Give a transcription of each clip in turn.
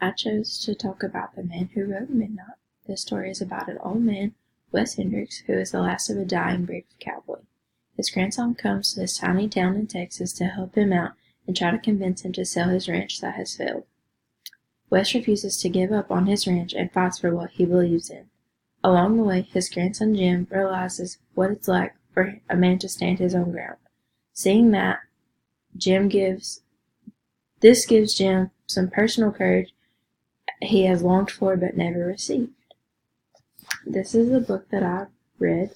I chose to talk about The Man Who Rode Midnight. This story is about an old man, Wes Hendricks, who is the last of a dying breed of cowboy. His grandson comes to this tiny town in Texas to help him out and try to convince him to sell his ranch that has failed. Wes refuses to give up on his ranch and fights for what he believes in. Along the way, his grandson Jim realizes what it's like for a man to stand his own ground. Seeing that, this gives Jim some personal courage he has longed for but never received. This is a book that I read.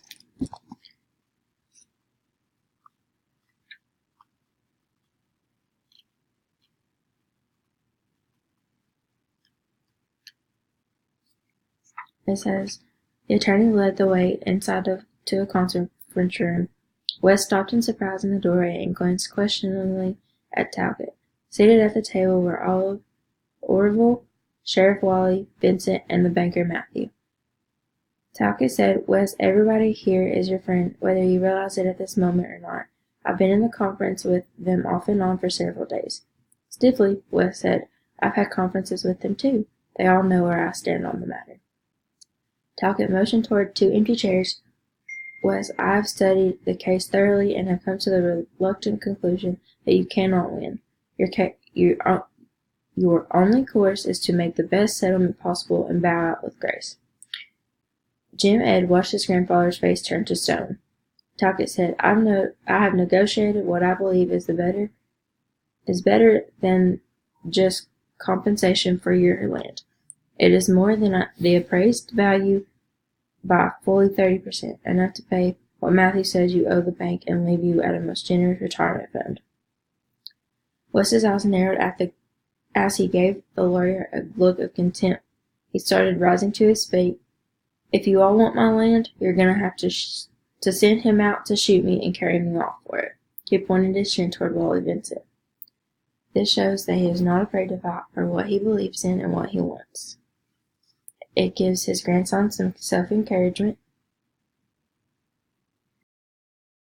It says, the attorney led the way inside to a conference room. Wes stopped in surprise in the doorway and glanced questioningly at Talcott. Seated at the table were Orville, Sheriff Wally, Vincent, and the banker Matthew. Talcott said, Wes, everybody here is your friend, whether you realize it at this moment or not. I've been in the conference with them off and on for several days. Stiffly, Wes said, I've had conferences with them too. They all know where I stand on the matter. Talcott motioned toward two empty chairs. Wes, I have studied the case thoroughly and have come to the reluctant conclusion that you cannot win. Your only course is to make the best settlement possible and bow out with grace. Jim Ed watched his grandfather's face turn to stone. Talcott said, I have negotiated what I believe is better than just compensation for your land. It is more than the appraised value by fully 30%, enough to pay what Matthew says you owe the bank and leave you at a most generous retirement fund. Wes's eyes narrowed as he gave the lawyer a look of contempt. He started rising to his feet. If you all want my land, you're going to have to send him out to shoot me and carry me off for it. He pointed his chin toward Wally Vincent. This shows that he is not afraid to fight for what he believes in and what he wants. It gives his grandson some self-encouragement.